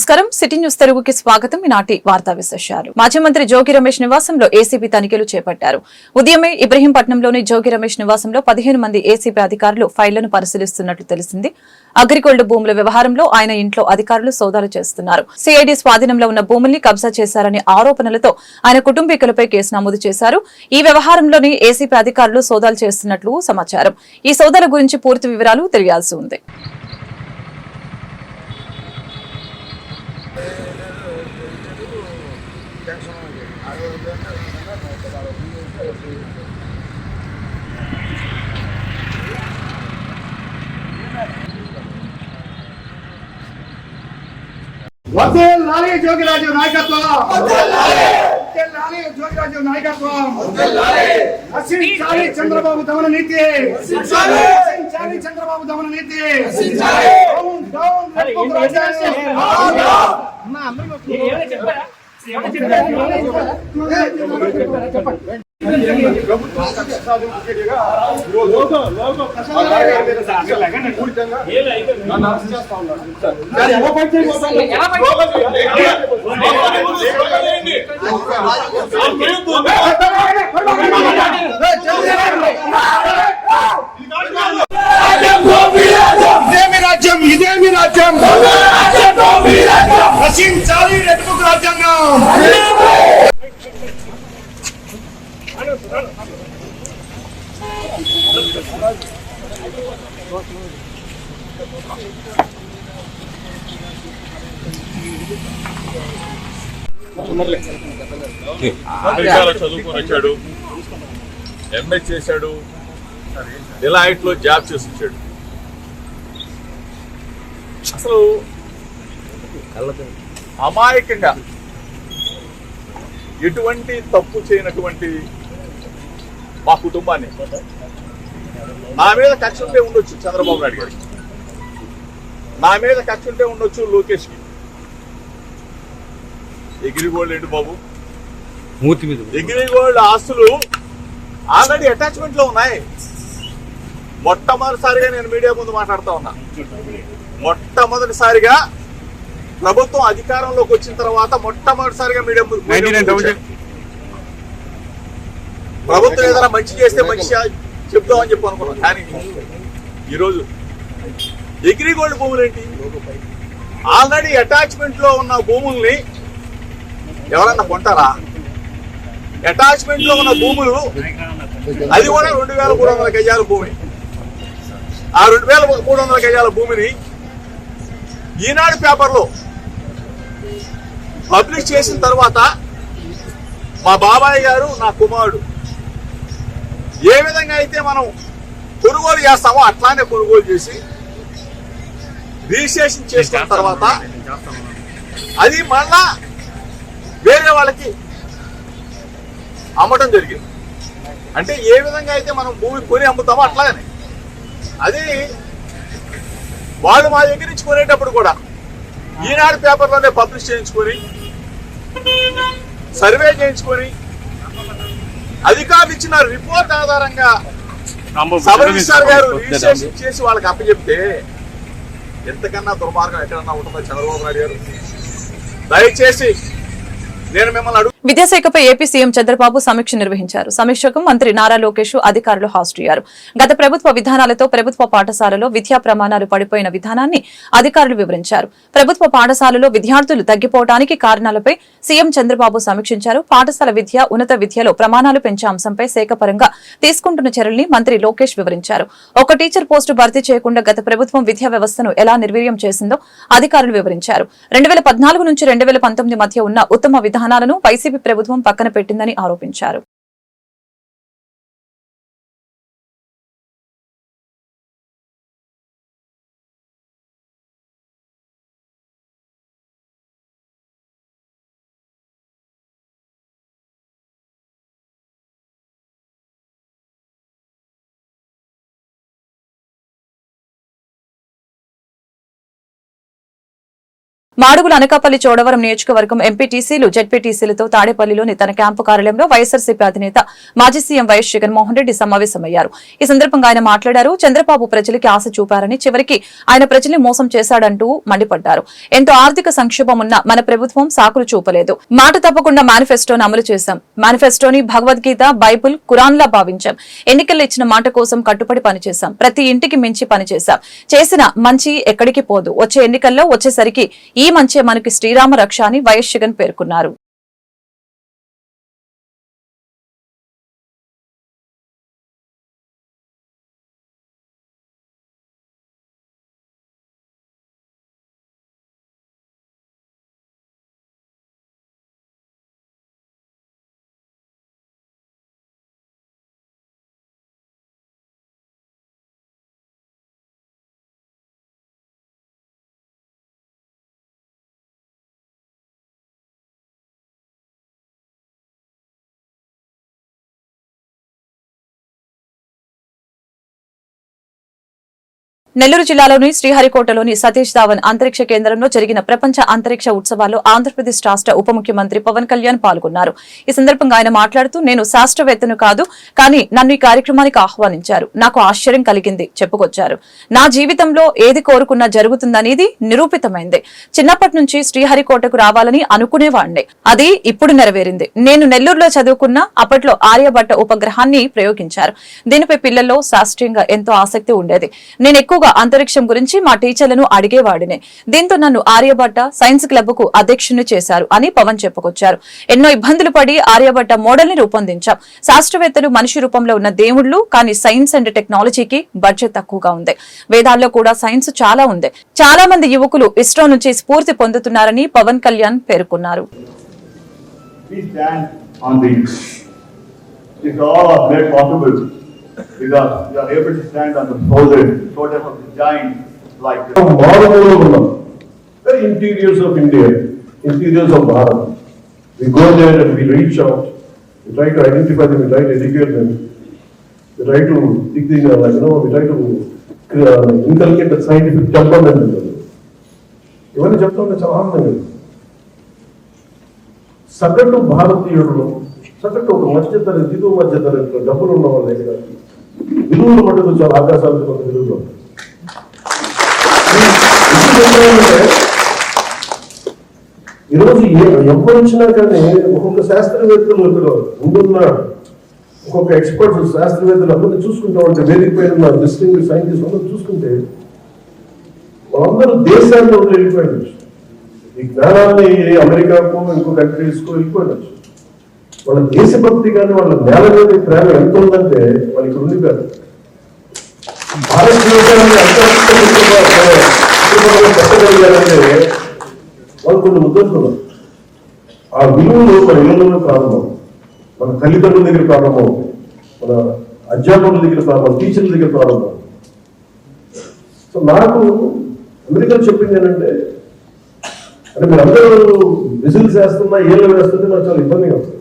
నమస్కారం. City news తెలుగుకి స్వాగతం. ఈనాటి వార్తా విశేషాలు. మాజీ మంత్రి జోగి రమేష్ నివాసంలో ఏసీబీ తనిఖీలు చేపట్టారు. ఉదయమే ఇబ్రహీంపట్నంలోని జోగి రమేష్ నివాసంలో 15 మంది ఏసీబీ అధికారులు ఫైళ్లను పరిశీలిస్తున్నట్లు తెలిసింది. అగ్రిగోల్డ్ భూముల వ్యవహారంలో ఆయన ఇంట్లో అధికారులు సోదాలు చేస్తున్నారు. సిఐడి స్వాధీనంలో ఉన్న భూముల్ని కబ్జా చేశారనే ఆరోపణలతో ఆయన కుటుంబీకులపై కేసు నమోదు చేశారు. ఈ వ్యవహారంలోని ఏసీబీ అధికారులు సోదాలు చేస్తున్నట్లు సమాచారం. ఈ సోదాల గురించి పూర్తి వివరాలు తెలియాల్సి ఉంది. వర్ధిల్లాలి జోగిరాజు నాయకత్వం, వర్ధిల్లాలి జోగిరాజు నాయకత్వం, నశించాలి చంద్రబాబు దమన నీతి, నశించాలి చంద్రబాబు దమన నీతి, డౌన్ డౌన్ ఇదేమి రాజ్యం, నశించాలి రెడ్ బుక్ రాజ్యాంగం. చదువుకొని వచ్చాడు, ఎంఏ చేశాడు, డిలైట్ లో జాబ్ చేసి వచ్చాడు. అసలు అమాయకంగా ఎటువంటి తప్పు చేయనటువంటి మా కుటుంబాన్ని నా మీద కక్ష ఉంటే ఉండొచ్చు చంద్రబాబు నాయుడు గారికి, నా మీద కక్ష ఉంటే ఉండొచ్చు లోకేష్కి. ఎగిరిగోల్డ్ ఏంటి బాబు, మూర్తి మీద ఎగిరిగోల్డ్ ఆస్తులు ఆల్రెడీ అటాచ్మెంట్ లో ఉన్నాయి. మొట్టమొదటిసారిగా నేను మీడియా ముందు మాట్లాడుతూ ఉన్నా. మొట్టమొదటిసారిగా ప్రభుత్వం అధికారంలోకి వచ్చిన తర్వాత మొట్టమొదటిసారిగా మీడియా ముందు ప్రభుత్వం ఏదైనా మంచి చేస్తే మంచి చెప్తామని చెప్పి అనుకున్నాం. కానీ ఈరోజు అగ్రిగోల్డ్ భూములు ఏంటి, ఆల్రెడీ అటాచ్మెంట్ లో ఉన్న భూముల్ని ఎవరన్నా కొంటారా? అటాచ్మెంట్ లో ఉన్న భూములు అది కూడా 2300 గజాల భూమి. ఆ 2300 గజాల భూమిని ఈనాడు పేపర్లో పబ్లిష్ చేసిన తర్వాత మా బాబాయ్ గారు, నా కుమారుడు ఏ విధంగా అయితే మనం కొనుగోలు చేస్తామో అట్లానే కొనుగోలు చేసి రిజిస్ట్రేషన్ చేసుకున్న తర్వాత అది మళ్ళా వేరే వాళ్ళకి అమ్మటం జరిగింది. అంటే ఏ విధంగా అయితే మనం భూమి కొని అమ్ముతామో అట్లాగనే అది వాళ్ళు మా దగ్గర నుంచి కొనేటప్పుడు కూడా ఈనాడు పేపర్లోనే పబ్లిష్ చేయించుకొని సర్వే చేయించుకొని అధికారులు ఇచ్చిన రిపోర్ట్ ఆధారంగా సబ్ రిజిస్ట్రార్ గారు రిజిస్ట్రేషన్ చేసి వాళ్ళకి అప్పచెప్తే ఎంతకన్నా దుర్మార్గం ఎక్కడన్నా ఉంటుందో చంద్రబాబు నాయుడు గారు. దయచేసి నేను మిమ్మల్ని విద్యాశాఖపై ఏపీ సీఎం చంద్రబాబు సమీక్ష నిర్వహించారు. సమీక్షకు మంత్రి నారా లోకేష్ అధికారులు హాజరయ్యారు. గత ప్రభుత్వ విధానాలతో ప్రభుత్వ పాఠశాలలో విద్యా ప్రమాణాలు పడిపోయిన విధానాన్ని అధికారులు వివరించారు. ప్రభుత్వ పాఠశాలలో విద్యార్థులు తగ్గిపోవడానికి కారణాలపై సీఎం చంద్రబాబు సమీక్షించారు. పాఠశాల విద్య, ఉన్నత విద్యలో ప్రమాణాలు పెంచే అంశంపై శాఖపరంగా తీసుకుంటున్న చర్యల్ని మంత్రి లోకేష్ వివరించారు. ఒక టీచర్ పోస్టు భర్తీ చేయకుండా గత ప్రభుత్వం విద్యా వ్యవస్థను ఎలా నిర్వీర్యం చేసిందో అధికారులు వివరించారు. 2014 నుంచి 2019 మధ్య ఉన్న ఉత్తమ విధానాలను వైసీపీ ప్రభుత్వం పక్కన పెట్టిందని ఆరోపించారు. మాడుగుల అనకాపల్లి చోడవరం నియోజకవర్గం ఎంపీటీసీలు జెడ్పీటీసీలతో తాడేపల్లిలోని తన క్యాంపు కార్యాలయంలో వైఎస్ఆర్సీపీ అధినేత మాజీ సీఎం వైఎస్ జగన్మోహన్ రెడ్డి సమావేశమయ్యారు. ఈ సందర్భంగా ఆయన మాట్లాడారు. చంద్రబాబు ప్రజలకి ఆశ చూపారని, చివరికి ఆయన ప్రజల్ని మోసం చేశాడంటూ మండిపడ్డారు. ఎంతో ఆర్థిక సంక్షోభం ఉన్న మన ప్రభుత్వం సాకులు చూపలేదు. మాట తప్పకుండా మేనిఫెస్టోను అమలు చేశాం. మేనిఫెస్టోని భగవద్గీత, బైబుల్, ఖురాన్లా భావించాం. ఎన్నికల్లో ఇచ్చిన మాట కోసం కట్టుబడి పనిచేశాం. ప్రతి ఇంటికి మించి పనిచేశాం. చేసిన మంచి ఎక్కడికి పోదు. వచ్చే ఎన్నికల్లో వచ్చేసరికి ఈ మంచే మనకి శ్రీరామ రక్ష అని వైఎస్ జగన్ పేర్కొన్నారు. నెల్లూరు జిల్లాలోని శ్రీహరికోటలోని సతీష్ ధావన్ అంతరిక్ష కేంద్రంలో జరిగిన ప్రపంచ అంతరిక్ష ఉత్సవాల్లో ఆంధ్రప్రదేశ్ రాష్ట్ర ఉప ముఖ్యమంత్రి పవన్ కళ్యాణ్ పాల్గొన్నారు. ఈ సందర్భంగా ఆయన మాట్లాడుతూ, నేను శాస్త్రవేత్తను కాదు, కానీ నన్ను ఈ కార్యక్రమానికి ఆహ్వానించారు. నాకు ఆశ్చర్యం కలిగింది చెప్పుకొచ్చారు. నా జీవితంలో ఏది కోరుకున్నా జరుగుతుందనేది నిరూపితమైంది. చిన్నప్పటి నుంచి శ్రీహరికోటకు రావాలని అనుకునేవాడిని. అది ఇప్పుడు నెరవేరింది. నేను నెల్లూరులో చదువుకున్న అప్పట్లో ఆర్యభట్ట ఉపగ్రహాన్ని ప్రయోగించారు. దీనిపై పిల్లల్లో శాస్త్రీయంగా ఎంతో ఆసక్తి ఉండేది. నేను ఎక్కువగా అంతరిక్షం గురించి మా టీచర్లను అడిగేవాడిని. దీంతో నన్ను ఆర్యభట్ట సైన్స్ క్లబ్ కు అధ్యక్షుని చేశారు అని పవన్ చెప్పుకొచ్చారు. ఎన్నో ఇబ్బందులు పడి ఆర్యభట్ట మోడల్ ని రూపొందించాం. శాస్త్రవేత్తలు మనిషి రూపంలో ఉన్న దేవుళ్లు, కానీ సైన్స్ అండ్ టెక్నాలజీకి బడ్జెట్ తక్కువగా ఉంది. వేదాల్లో కూడా సైన్స్ చాలా ఉంది. చాలా మంది యువకులు ఇస్రో నుంచి స్ఫూర్తి పొందుతున్నారని పవన్ కళ్యాణ్ పేర్కొన్నారు. Because you are able to stand on the shoulders of the giant like this. Very interiors of India, interiors of Bharat. We go there and we reach out. We try to identify them. We try to educate them. We try to dig the, we try to inculcate the scientific temperament in them. ఇవన్నీ చెప్తుంటే చాలా ఆనందంగా సగటు భారతీయుడు సగటు ఒక మధ్యతరగతి దిగువ మధ్యతరగతి డబ్బులు ఉన్న వాళ్ళ దగ్గర విలువలు మటుకు చాలా ఆకాశాలకు కొంత విలువలు ఉంటాయి. ఈరోజు ఎవరు వచ్చినా కానీ ఒక్కొక్క శాస్త్రవేత్తలు ఇక్కడ ఉంటున్న ఒక్కొక్క ఎక్స్పర్ట్స్ శాస్త్రవేత్తలు అందరినీ చూసుకుంటా ఉంటే వేదిక పైన డిస్టింగ్విష్ సైంటిస్ట్ అందరూ చూసుకుంటే వాళ్ళందరూ దేశాన్ని వదిలి వెళ్ళిపోయినచ్చు. ఈ జ్ఞానాన్ని అమెరికాకు ఇంకో కంట్రీస్కు వెళ్ళిపోయినచ్చు. వాళ్ళ దేశభక్తి కానీ వాళ్ళ నేల మీద ప్రేమ ఎంత ఉందంటే వాళ్ళకి ఉండిపోయారు. భారతదేశాన్ని పెట్టగలిగారంటే వాళ్ళు కొన్ని ఉద్దేశులు. ఆ విలువలు మన ఇళ్లలో ప్రారంభం, మన తల్లిదండ్రుల దగ్గర ప్రారంభం, మన అధ్యాపకుల దగ్గర ప్రారంభం, టీచర్ల దగ్గర ప్రారంభం. సో నాకు అమెరికా చెప్పింది ఏంటంటే, అంటే మీరు అందరూ విజిల్స్ వేస్తున్నా ఏళ్ళు వేస్తుంటే నాకు చాలా ఇబ్బందిగా వస్తుంది.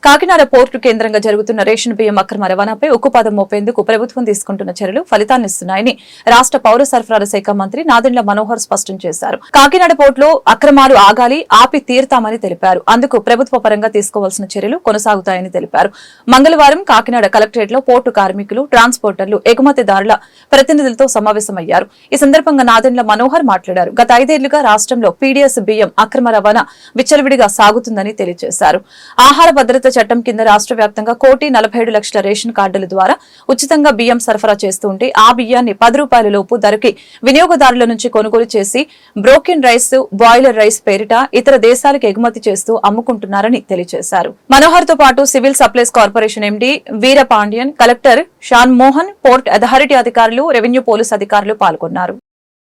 కాకినాడ పోర్టు కేంద్రంగా జరుగుతున్న రేషన్ బియ్యం అక్రమ రవాణాపై ఉక్కుపాదం మోపేందుకు ప్రభుత్వం తీసుకుంటున్న చర్యలు ఫలితాన్నిస్తున్నాయని రాష్ట్ర పౌర సరఫరాల శాఖ మంత్రి నాదెండ్ల మనోహర్ స్పష్టం చేశారు. కాకినాడ పోర్టులో అక్రమాలు ఆగాలి, ఆపి తీరుతామని తెలిపారు. అందుకు ప్రభుత్వ పరంగా తీసుకోవాల్సిన చర్యలు కొనసాగుతాయని తెలిపారు. మంగళవారం కాకినాడ కలెక్టరేట్ లో పోర్టు కార్మికులు, ట్రాన్స్పోర్టర్లు, ఎగుమతిదారుల ప్రతినిధులతో సమావేశమయ్యారు. ఈ సందర్భంగా నాదెండ్ల మనోహర్ మాట్లాడారు. గత 5 ఏళ్లుగా రాష్ట్రంలో పీడీఎస్ బియ్యం అక్రమ రవాణా విచ్చలవిడిగా సాగుతుందని తెలియజేశారు. ఆహార భద్రత చట్టం కింద రాష్ట్ర వ్యాప్తంగా 1,47,00,000 రేషన్ కార్డుల ద్వారా ఉచితంగా బియ్యం సరఫరా చేస్తుంటే ఆ బియ్యాన్ని 10 రూపాయల లోపు ధరకి వినియోగదారుల నుంచి కొనుగోలు చేసి బ్రోకెన్ రైస్, బాయిలర్ రైస్ పేరిట ఇతర దేశాలకు ఎగుమతి చేస్తూ అమ్ముకుంటున్నారని తెలియజేశారు. మనోహర్ తో పాటు civil supplies corporation MD Veerapandian, collector Shan Mohan, port authority అధికారులు, రెవెన్యూ పోలీస్ అధికారులు పాల్గొన్నారు.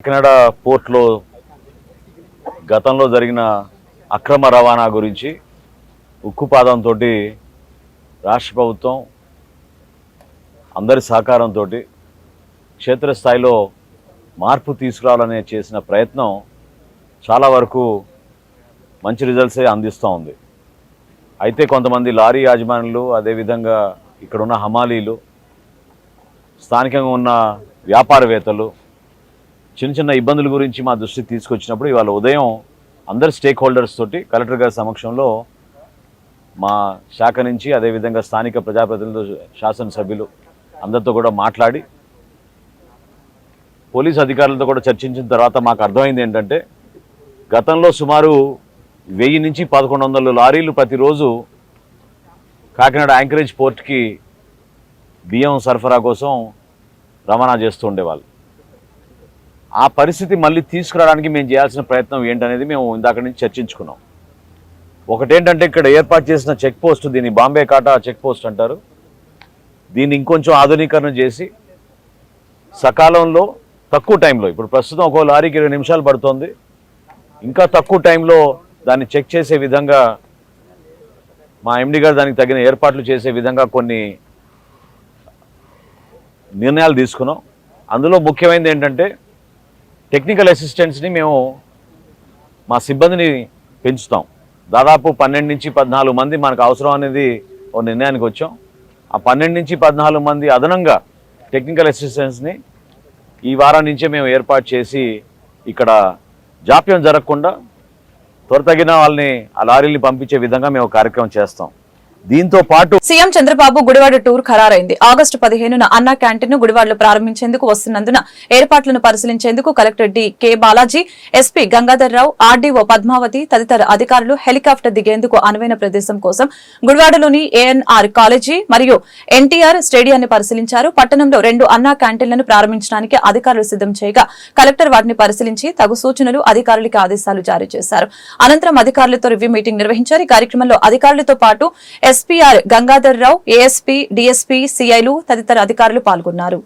కాకినాడ పోర్టులో గతంలో జరిగిన అక్రమ రవాణా గురించి ఉక్కుపాదంతో రాష్ట్ర ప్రభుత్వం అందరి సహకారంతో క్షేత్రస్థాయిలో మార్పు తీసుకురావాలనే చేసిన ప్రయత్నం చాలా వరకు మంచి రిజల్ట్సే అందిస్తూ ఉంది. అయితే కొంతమంది లారీ యాజమానులు, అదేవిధంగా ఇక్కడున్న హమాలీలు, స్థానికంగా ఉన్న వ్యాపారవేత్తలు చిన్న చిన్న ఇబ్బందుల గురించి మా దృష్టికి తీసుకొచ్చినప్పుడు ఇవాళ ఉదయం అందరు స్టేక్ హోల్డర్స్ తోటి కలెక్టర్ గారి సమక్షంలో మా శాఖ నుంచి అదేవిధంగా స్థానిక ప్రజాప్రతినిధులు శాసనసభ్యులు అందరితో కూడా మాట్లాడి పోలీస్ అధికారులతో కూడా చర్చించిన తర్వాత మాకు అర్థమైంది ఏంటంటే గతంలో సుమారు 1000 నుంచి 1100 లారీలు ప్రతిరోజు కాకినాడ యాంకరేజ్ పోర్ట్కి బియ్యం సరఫరా కోసం రవాణా చేస్తూ ఉండేవాళ్ళు. ఆ పరిస్థితి మళ్ళీ తీసుకురావడానికి మేము చేయాల్సిన ప్రయత్నం ఏంటనేది మేము ఇందాక నుంచి చర్చించుకున్నాం. ఒకటేంటంటే ఇక్కడ ఏర్పాటు చేసిన చెక్ పోస్ట్, దీన్ని బాంబే కాటా చెక్ పోస్ట్ అంటారు, దీన్ని ఇంకొంచెం ఆధునీకరణ చేసి సకాలంలో తక్కువ టైంలో, ఇప్పుడు ప్రస్తుతం ఒక్కో లారీకి 20 నిమిషాలు పడుతుంది, ఇంకా తక్కువ టైంలో దాన్ని చెక్ చేసే విధంగా మా ఎండి గారు దానికి తగిన ఏర్పాట్లు చేసే విధంగా కొన్ని నిర్ణయాలు తీసుకున్నాం. అందులో ముఖ్యమైనది ఏంటంటే టెక్నికల్ అసిస్టెంట్స్ని మేము మా సిబ్బందిని పెంచుతాం. దాదాపు 12 నుంచి 14 మంది మనకు అవసరం అనేది ఒక నిర్ణయానికి వచ్చాం. ఆ 12 నుంచి 14 మంది అదనంగా టెక్నికల్ అసిస్టెంట్స్ని ఈ వారం నుంచే మేము ఏర్పాటు చేసి ఇక్కడ జాప్యం జరగకుండా త్వరతగిన వాళ్ళని ఆ లారీని పంపించే విధంగా మేము కార్యక్రమం చేస్తాం. దీంతో పాటు సీఎం చంద్రబాబు గుడివాడ టూర్ ఖరారైంది. ఆగస్టు 15న అన్నా క్యాంటీన్ ను గుడివాడలో ప్రారంభించేందుకు వస్తున్నందున ఏర్పాట్లను పరిశీలించేందుకు collector K Balaji, SP Gangadhar Rao, RDO Padmavathi తదితర అధికారులు హెలికాప్టర్ దిగేందుకు అనువైన ప్రదేశం కోసం గుడివాడలోని ఏఎన్ఆర్ కాలేజీ మరియు ఎన్టీఆర్ స్టేడియాన్ని పరిశీలించారు. పట్టణంలో 2 అన్నా క్యాంటీన్లను ప్రారంభించడానికి అధికారులు సిద్దం చేయగా కలెక్టర్ వాటిని పరిశీలించి తగు సూచనలు అధికారులకు ఆదేశాలు జారీ చేశారు. అనంతరం అధికారులతో రివ్యూ మీటింగ్ నిర్వహించారు. ఈ కార్యక్రమంలో అధికారులతో పాటు ఎస్పీఆర్ గంగాధర్ రావు, ఏఎస్పీ, డీఎస్పీ, సిఐలు తదితర అధికారులు పాల్గొన్నారు.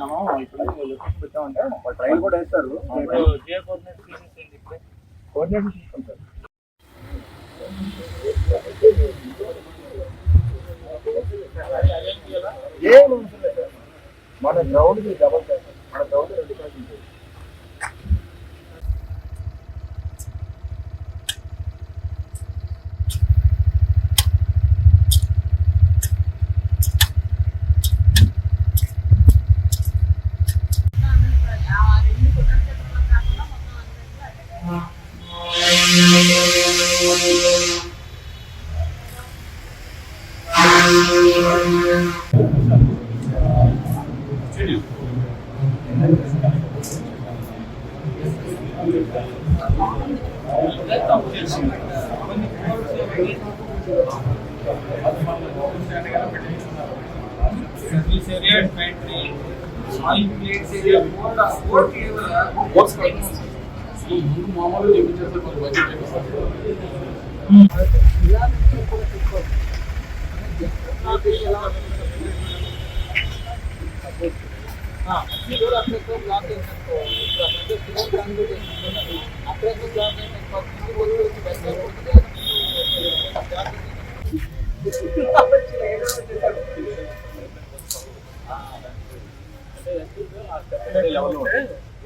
మనం ఇప్పుడు పెట్టామంటే ట్రైన్ కూడా వేస్తారు. కోఆర్డినేషన్ తీసుకుంటారు. మన గ్రౌండ్ డబల్ మన గ్రౌండ్ 2 కాదు.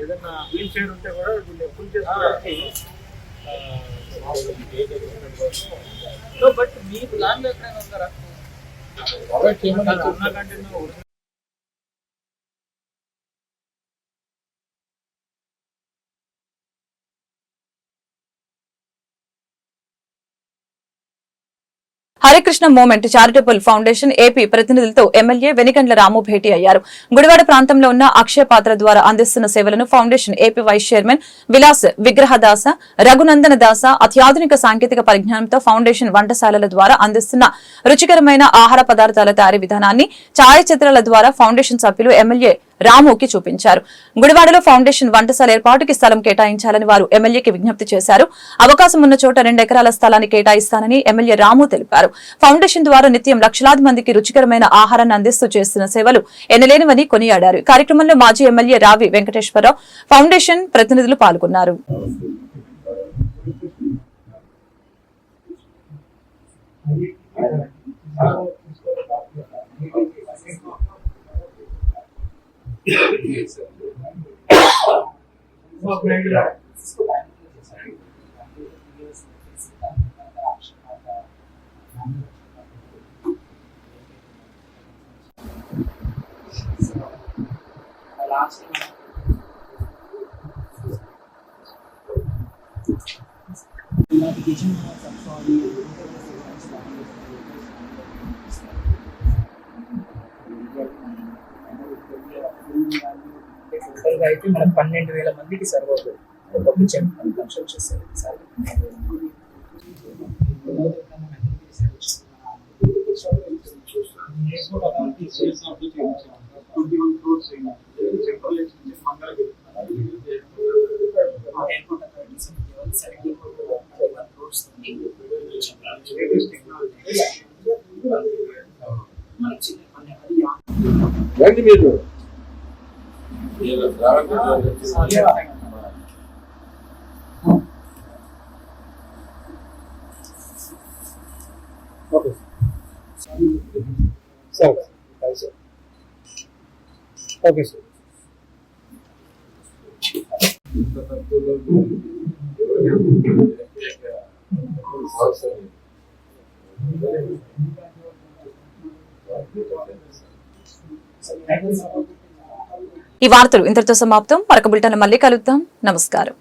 ఏదన్నా వీల్ చైర్ ఉంటే కూడా ఫుల్ చేసుకోవడానికి బట్ మీ ప్లాన్ ఎక్కడైనా ఉందా? Harikrishna movement charitable foundation AP ప్రతినిధులతో ఎమ్మెల్యే వెనిగండ్ల రాము భేటీ అయ్యారు. గుడివాడ ప్రాంతంలో ఉన్న అక్షయ పాత్ర ద్వారా అందిస్తున్న సేవలను foundation AP vice chairman Vilas Vigrahadasa Raghunandana Dasa అత్యాధునిక సాంకేతిక పరిజ్ఞానంతో ఫౌండేషన్ వంటశాలల ద్వారా అందిస్తున్న రుచికరమైన ఆహార పదార్థాల తయారీ విధానాన్ని ఛాయాచిత్రాల ద్వారా ఫౌండేషన్ సభ్యులు ఎమ్మెల్యే రాముకి చూపించారు. గుడివాడలో ఫౌండేషన్ వంటశాల ఏర్పాటుకి స్థలం కేటాయించాలని వారు ఎమ్మెల్యేకి విజ్ఞప్తి చేశారు. అవకాశం ఉన్న చోట 2 ఎకరాల స్థలాన్ని కేటాయిస్తానని ఎమ్మెల్యే రాము తెలిపారు. ఫౌండేషన్ ద్వారా నిత్యం లక్షలాది మందికి రుచికరమైన ఆహారాన్ని అందిస్తూ చేస్తున్న సేవలు ఎనలేనివని కొనియాడారు. కార్యక్రమంలో మాజీ ఎమ్మెల్యే రావి వెంకటేశ్వరరావు, ఫౌండేషన్ ప్రతినిధులు పాల్గొన్నారు. అయితే మనం 12,000 మందికి సర్వ్ అవుతుంది. ఒక కిచెన్ కన్స్ట్రక్ట్ చేస్తారు సార్. రండి మీరు. Okay sir. ఈ వార్తలు ఇంతటితో సమాప్తం. మరొక బులెటిన్ మళ్ళీ కలుద్దాం. నమస్కారం.